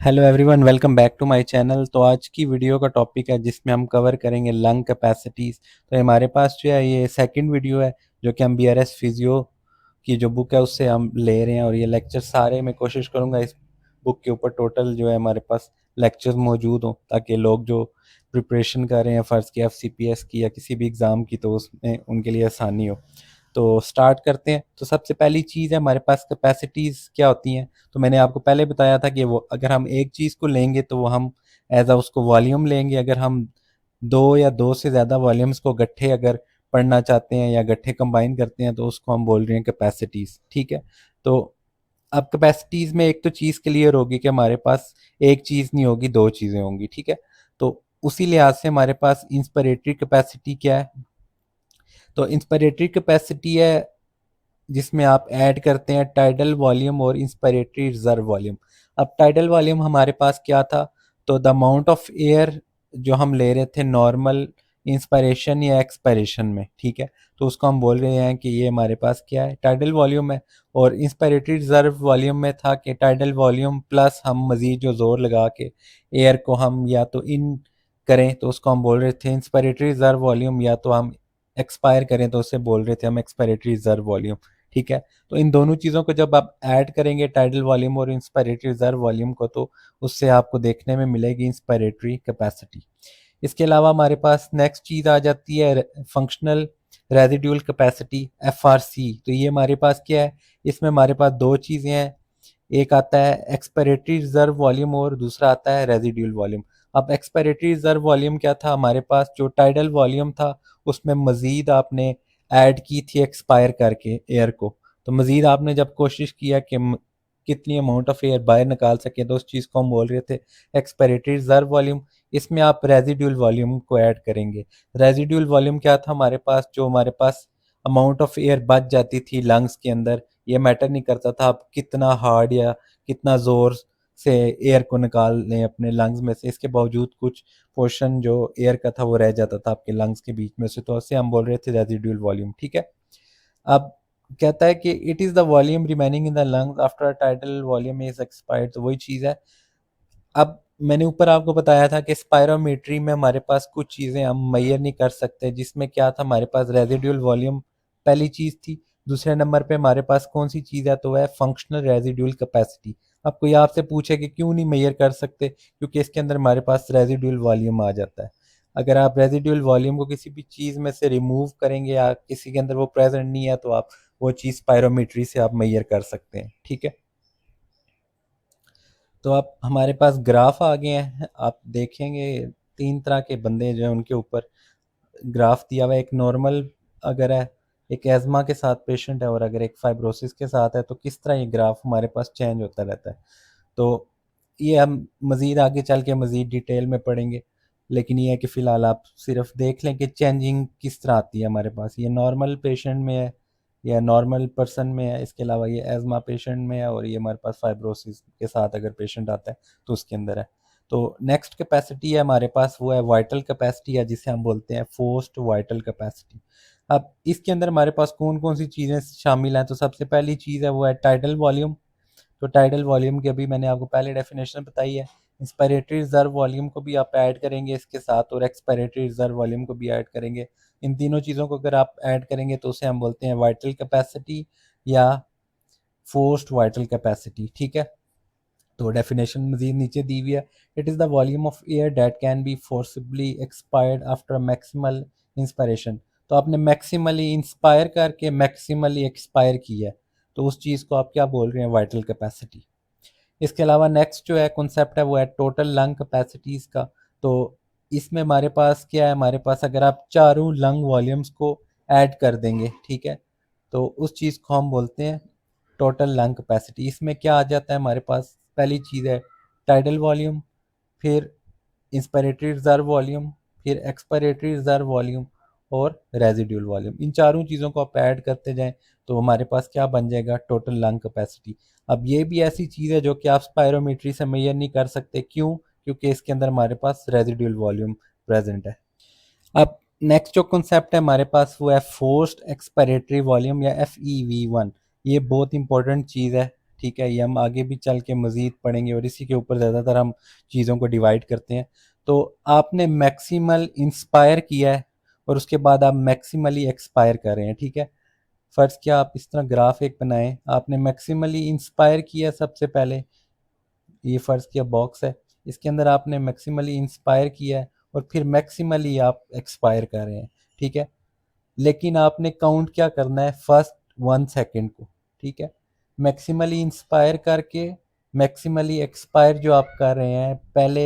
Hello everyone, welcome back to my channel. तो आज की वीडियो का टॉपिक है जिसमें हम कवर करेंगे लंग कैपेसिटीज़। तो हमारे पास जो है ये सेकंड वीडियो है जो कि हम बीआरएस फिजियो की जो बुक है उससे हम ले रहे हैं, और ये लेक्चर सारे मैं कोशिश करूंगा इस बुक के ऊपर टोटल जो है हमारे पास लेक्चर्स मौजूद हों, ताकि लोग जो प्रिपरेशन कर रहे हैं फ़र्ज़ की एफसीपीएस की या किसी भी एग्ज़ाम की, तो उसमें उनके लिए आसानी हो। तो स्टार्ट करते हैं। तो सबसे पहली चीज़ है हमारे पास कैपेसिटीज़ क्या होती हैं। तो मैंने आपको पहले बताया था कि वो अगर हम एक चीज़ को लेंगे तो वो हम एज अ उसको वॉल्यूम लेंगे। अगर हम दो या दो से ज़्यादा वॉल्यूम्स को गट्ठे अगर पढ़ना चाहते हैं या गट्ठे कंबाइन करते हैं तो उसको हम बोल रहे हैं कैपेसिटीज़। ठीक है। तो अब कैपेसिटीज़ में एक तो चीज़ क्लियर होगी कि हमारे पास एक चीज़ नहीं होगी, दो चीज़ें होंगी। ठीक है। तो उसी लिहाज से हमारे पास इंस्पिरेटरी कैपेसिटी क्या है। तो इंस्पिरेटरी कैपेसिटी है जिसमें आप ऐड करते हैं टाइडल वॉल्यूम और इंस्पिरेटरी रिजर्व वॉल्यूम। अब टाइडल वॉल्यूम हमारे पास क्या था, तो द अमाउंट ऑफ एयर जो हम ले रहे थे नॉर्मल इंस्पिरेशन या एक्सपिरेशन में। ठीक है। तो उसको हम बोल रहे हैं कि ये हमारे पास क्या है, टाइडल वॉल्यूम है। और इंस्पिरेटरी रिजर्व वॉल्यूम में था कि टाइडल वॉल्यूम प्लस हम मज़ीद जो ज़ोर लगा के एयर को हम या तो इन करें तो उसको हम बोल रहे थे इंस्पिरेटरी रिजर्व वॉल्यूम, या तो हम एक्सपायर करें तो उससे बोल रहे थे हम एक्सपायरेटरी रिजर्व वॉल्यूम। ठीक है। तो इन दोनों चीज़ों को जब आप ऐड करेंगे टाइडल वॉल्यूम और इंस्पायरेटरी रिजर्व वॉल्यूम को, तो उससे आपको देखने में मिलेगी इंस्पायरेटरी कैपेसिटी। इसके अलावा हमारे पास नेक्स्ट चीज़ आ जाती है फंक्शनल रेजिड्यूल कैपेसिटी एफआरसी। तो ये हमारे पास क्या है, इसमें हमारे पास दो चीज़ें हैं। एक आता है एक्सपायरेटरी रिजर्व वॉल्यूम और दूसरा आता है रेजिड्यूल वॉल्यूम। अब एक्सपायरेटरी रिजर्व वॉल्यूम क्या था, हमारे पास जो टाइडल वॉल्यूम था उसमें मज़ीद आपने ऐड की थी एक्सपायर करके एयर को। तो मज़ीद आपने जब कोशिश किया कि कितनी अमाउंट ऑफ एयर बाहर निकाल सकें, तो उस चीज़ को हम बोल रहे थे एक्सपायरेटरी रिजर्व वॉल्यूम। इसमें आप रेजिड्यूल वॉल्यूम को ऐड करेंगे। रेजिड्यूल वॉल्यूम क्या था हमारे पास, जो हमारे पास अमाउंट ऑफ एयर बच जाती थी लंग्स के अंदर। ये मैटर नहीं करता था आप कितना हार्ड या कितना ज़ोर से एयर को निकाल लें अपने लंग्स में से, इसके बावजूद कुछ पोर्शन जो एयर का था वो रह जाता था आपके लंग्स के बीच में से, तो उससे हम बोल रहे थे रेजिड्यूल वॉल्यूम। ठीक है। अब कहता है कि it is the volume remaining in the lungs after tidal volume is expired. तो वही चीज़ है। अब मैंने ऊपर आपको बताया था कि स्पायरोमीट्री में हमारे पास कुछ चीज़ें हम मेजर नहीं कर सकते, जिसमें क्या था हमारे पास रेजिडुअल वॉल्यूम पहली चीज़ थी। दूसरे नंबर पे हमारे पास कौन सी चीज़ है, तो वह है फंक्शनल रेजिडुअल कैपेसिटी। अब कोई आपसे पूछे कि क्यों नहीं मेजर कर सकते, क्योंकि इसके अंदर हमारे पास रेजिडुअल वॉल्यूम आ जाता है। अगर आप रेजिडुअल वॉल्यूम को किसी भी चीज़ में से रिमूव करेंगे या किसी के अंदर वो प्रेजेंट नहीं है, तो आप वो चीज़ स्पायरोमीट्री से आप मेजर कर सकते हैं। ठीक है। तो आप हमारे पास ग्राफ आ गए हैं, आप देखेंगे तीन तरह के बंदे जो हैं उनके ऊपर ग्राफ दिया हुआ है। एक नॉर्मल अगर है, एक एज़मा के साथ पेशेंट है, और अगर एक फाइब्रोसिस के साथ है, तो किस तरह ये ग्राफ हमारे पास चेंज होता रहता है। तो ये हम मज़ीद आगे चल के मज़ीद डिटेल में पढ़ेंगे, लेकिन ये है कि फ़िलहाल आप सिर्फ देख लें कि चेंजिंग किस तरह आती है हमारे पास। ये नॉर्मल पेशेंट में है या नॉर्मल पर्सन में है, इसके अलावा ये एज़मा पेशेंट में है, और ये हमारे पास फाइब्रोसिस के साथ अगर पेशेंट आता है तो उसके अंदर है। तो नेक्स्ट कैपेसिटी है हमारे पास, वो है वाइटल कैपेसिटी, या जिसे हम बोलते हैं फोर्स्ड वाइटल कैपेसिटी। अब इसके अंदर हमारे पास कौन कौन सी चीज़ें शामिल हैं, तो सबसे पहली चीज़ है वो है टाइडल वॉल्यूम। तो टाइडल वॉल्यूम की अभी मैंने आपको पहले डेफिनेशन बताई है। इंस्पायरेटरी रिजर्व वॉल्यूम को भी आप ऐड करेंगे इसके साथ, और एक्सपायरेटरी रिजर्व वॉल्यूम को भी ऐड करेंगे। इन तीनों चीज़ों को अगर आप ऐड करेंगे तो उसे हम बोलते हैं वाइटल कैपेसिटी या फोर्स्ड वाइटल कैपेसिटी। ठीक है। तो डेफिनेशन मजीद नीचे दी हुई है। It is the volume of air that can be forcibly expired after maximal inspiration. तो आपने मैक्सिमली इंस्पायर करके मैक्सिमली एक्सपायर किया है, तो उस चीज़ को आप क्या बोल रहे हैं, वाइटल कैपेसिटी। इसके अलावा नेक्स्ट जो है कॉन्सेप्ट है वो है टोटल लंग कैपेसिटीज़ का। तो इसमें हमारे पास क्या है, हमारे पास अगर आप चारों लंग वॉल्यूम्स को ऐड कर देंगे, ठीक है, तो उस चीज़ को हम बोलते हैं टोटल लंग कैपेसिटी। इसमें क्या आ जाता है हमारे पास, पहली चीज़ है टाइडल वॉल्यूम, फिर इंस्पिरेटरी रिजर्व वॉल्यूम, फिर एक्सपायरेटरी रिजर्व वॉल्यूम और रेजिड्यूल वॉल्यूम। इन चारों चीज़ों को आप ऐड करते जाएं तो हमारे पास क्या बन जाएगा, टोटल लंग कैपेसिटी। अब ये भी ऐसी चीज़ है जो कि आप स्पायरोमीट्री से मेजर नहीं कर सकते, क्यों, क्योंकि इसके अंदर हमारे पास रेजिड्यूल वॉल्यूम प्रेजेंट है। अब नेक्स्ट जो कॉन्सेप्ट है हमारे पास वो है फोर्स्ड एक्सपायरेटरी वॉल्यूम या FEV1। ये बहुत इंपॉर्टेंट चीज़ है ठीक है, ये हम आगे भी चल के मज़ीद पढ़ेंगे और इसी के ऊपर ज़्यादातर हम चीज़ों को डिवाइड करते हैं। तो आपने मैक्सिमल इंस्पायर किया है और उसके बाद आप मैक्सिमली एक्सपायर कर रहे हैं, ठीक है। फ़र्ज़ किया आप इस तरह ग्राफ एक बनाएं, आपने मैक्सिमली इंस्पायर किया सबसे पहले, ये फ़र्ज़ किया बॉक्स है, इसके अंदर आपने मैक्सिमली इंस्पायर किया है और फिर मैक्सिमली आप एक्सपायर कर रहे हैं, ठीक है। लेकिन आपने काउंट क्या करना है, फर्स्ट 1 सेकेंड को, ठीक है। मैक्सिमली इंस्पायर करके मैक्सिमली एक्सपायर जो आप कर रहे हैं पहले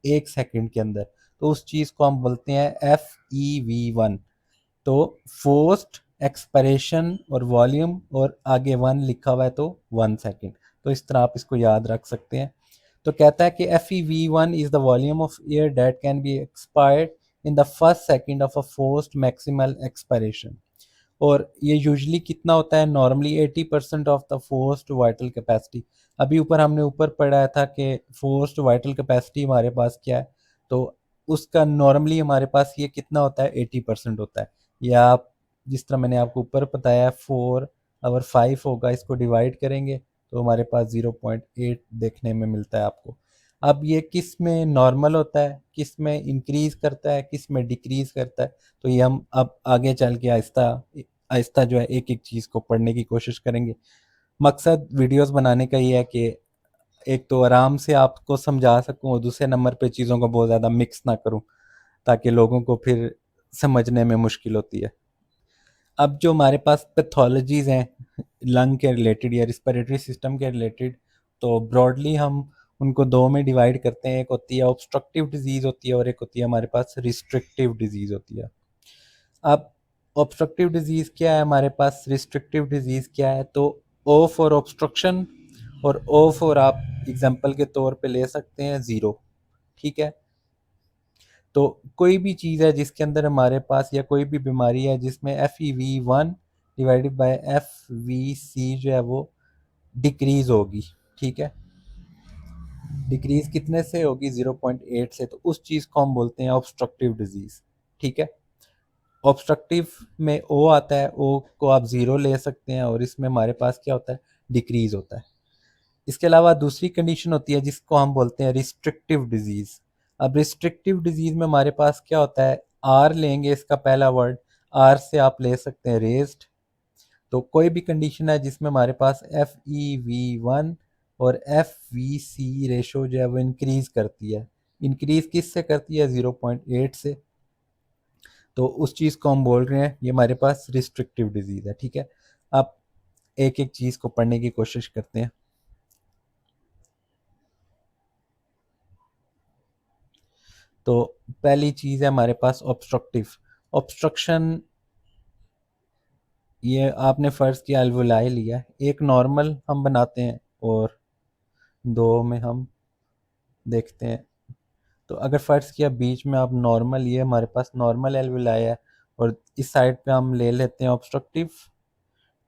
1 सेकेंड के अंदर, तो उस चीज़ को हम बोलते हैं FEV1। तो फोर्स्ड एक्सपायरेशन और वॉल्यूम और आगे 1 लिखा हुआ है तो 1 सेकेंड, तो इस तरह आप इसको याद रख सकते हैं। तो कहता है कि FeV1 is the volume of air that can be expired in the first second of a forced maximal expiration. और ये यूजली कितना होता है, normally 80% of the forced vital capacity. अभी ऊपर हमने ऊपर पढ़ा था कि फोर्स्ड वाइटल कैपेसिटी हमारे पास क्या है, तो उसका नॉर्मली हमारे पास ये कितना होता है, 80% होता है। या आप जिस तरह मैंने आपको ऊपर बताया 4/5 होगा, इसको डिवाइड करेंगे तो हमारे पास 0.8 देखने में मिलता है आपको। अब ये किस में नॉर्मल होता है, किस में इंक्रीज करता है, किस में डिक्रीज करता है, तो ये हम अब आगे चल के आहिस्ता आहिस्ता जो है एक एक चीज़ को पढ़ने की कोशिश करेंगे। मकसद वीडियोस बनाने का ये है कि एक तो आराम से आपको समझा सकूं और दूसरे नंबर पे चीज़ों को बहुत ज़्यादा मिक्स ना करूं, ताकि लोगों को फिर समझने में मुश्किल होती है। अब जो हमारे पास पैथोलॉजीज हैं लंग के रिलेटेड या रिस्पिरेटरी सिस्टम के रिलेटेड, तो ब्रॉडली हम उनको दो में डिवाइड करते हैं, एक होती है ऑब्स्ट्रक्टिव डिजीज़ होती है और एक होती है हमारे पास रिस्ट्रिक्टिव डिजीज़ होती है। अब ऑब्स्ट्रक्टिव डिजीज़ क्या है हमारे पास, रिस्ट्रिक्टिव डिजीज़ क्या है, तो ओ फॉर ऑब्स्ट्रक्शन और ओ फॉर आप एग्जांपल के तौर पे ले सकते हैं 0, ठीक है। तो कोई भी चीज़ है जिसके अंदर हमारे पास, या कोई भी बीमारी है जिसमें FeV1 डिवाइडेड बाय FVC जो है वो डिक्रीज होगी, ठीक है। डिक्रीज कितने से होगी, 0.8 से, तो उस चीज़ को हम बोलते हैं ऑब्स्ट्रक्टिव डिजीज, ठीक है। ऑब्स्ट्रक्टिव में ओ आता है, ओ को आप 0 ले सकते हैं और इसमें हमारे पास क्या होता है, डिक्रीज होता है। इसके अलावा दूसरी कंडीशन होती है जिसको हम बोलते हैं रिस्ट्रिक्टिव डिजीज। अब रिस्ट्रिक्टिव डिजीज में हमारे पास क्या होता है, आर लेंगे इसका पहला वर्ड, आर से आप ले सकते हैं रेज्ड। तो कोई भी कंडीशन है जिसमें हमारे पास FeV1 और FVC रेशो जो है वो इंक्रीज करती है, इंक्रीज किस से करती है, 0.8 से, तो उस चीज़ को हम बोल रहे हैं ये हमारे पास रिस्ट्रिक्टिव डिजीज है, ठीक है। अब एक एक चीज़ को पढ़ने की कोशिश करते हैं। तो पहली चीज़ है हमारे पास ऑब्स्ट्रक्टिव। ऑब्स्ट्रक्शन, ये आपने फ़र्ज़ किया अल्वोलाई लिया है, एक नॉर्मल हम बनाते हैं और दो में हम देखते हैं। तो अगर फ़र्ज़ किया बीच में आप नॉर्मल, ये हमारे पास नॉर्मल एल्वोलाई है और इस साइड पे हम ले लेते हैं ऑब्स्ट्रक्टिव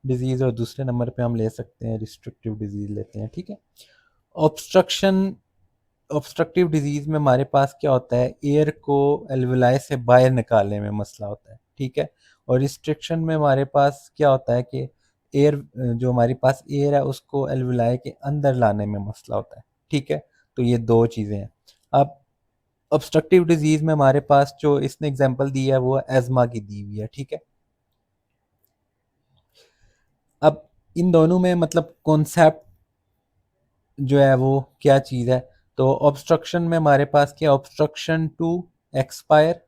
डिजीज़ और दूसरे नंबर पे हम ले सकते हैं रिस्ट्रिक्टिव डिजीज़ लेते हैं, ठीक है। ऑब्स्ट्रक्शन, ऑब्स्ट्रक्टिव डिजीज़ में हमारे पास क्या होता है, एयर को एल्वोलाई से बाहर निकालने में मसला होता है, ठीक है। और रिस्ट्रिक्शन में हमारे पास क्या होता है कि एयर, जो हमारे पास एयर है उसको एल्वोलाई के अंदर लाने में मसला होता है, ठीक है। तो ये दो चीज़ें हैं। अब ऑब्स्ट्रक्टिव डिजीज़ में हमारे पास जो इसने एग्जांपल दी है वो एज़मा की दी हुई है, ठीक है। अब इन दोनों में मतलब कॉन्सेप्ट जो है वो क्या चीज़ है, तो ऑब्स्ट्रक्शन में हमारे पास क्या, ऑब्स्ट्रक्शन टू एक्सपायर,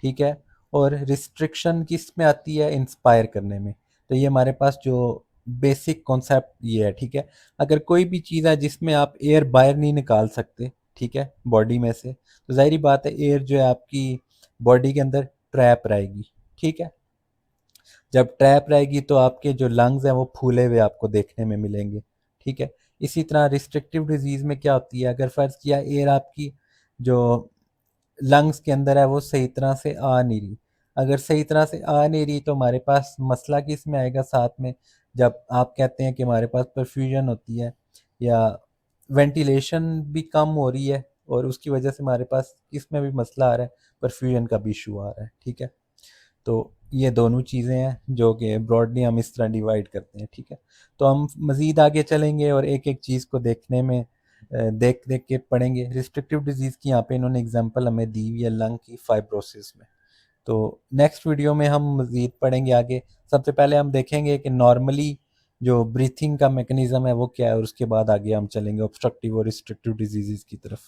ठीक है। और रिस्ट्रिक्शन किस में आती है, इंस्पायर करने में। तो ये हमारे पास जो बेसिक कॉन्सेप्ट ये है, ठीक है। अगर कोई भी चीज़ है जिसमें आप एयर बाहर नहीं निकाल सकते, ठीक है, बॉडी में से, तो जाहिर बात है एयर जो है आपकी बॉडी के अंदर ट्रैप रहेगी, ठीक है। जब ट्रैप रहेगी तो आपके जो लंग्स हैं वो फूले हुए आपको देखने में मिलेंगे, ठीक है। इसी तरह रिस्ट्रिक्टिव डिजीज़ में क्या होती है, अगर फ़र्ज़ किया एयर आपकी जो लंग्स के अंदर है वो सही तरह से आ नहीं रही, अगर सही तरह से आ नहीं रही तो हमारे पास मसला किस में आएगा साथ में, जब आप कहते हैं कि हमारे पास परफ्यूजन होती है या वेंटिलेशन भी कम हो रही है और उसकी वजह से हमारे पास किस में भी मसला आ रहा है, परफ्यूजन का भी इशू आ रहा है, ठीक है। तो ये दोनों चीज़ें हैं जो कि ब्रॉडली हम इस तरह डिवाइड करते हैं, ठीक है। तो हम मज़ीद आगे चलेंगे और एक एक चीज़ को देखने में देख देख के पढ़ेंगे। रिस्ट्रिक्टिव डिजीज़ की यहाँ पे इन्होंने एग्जांपल हमें दी हुई है लंग की फाइब्रोसिस में। तो नेक्स्ट वीडियो में हम मज़ीद पढ़ेंगे आगे। सबसे पहले हम देखेंगे कि नॉर्मली जो ब्रीथिंग का मैकेनिज़्म है वो क्या है, और उसके बाद आगे हम चलेंगे ऑब्स्ट्रक्टिव और रिस्ट्रिक्टिव डिजीज़ की तरफ।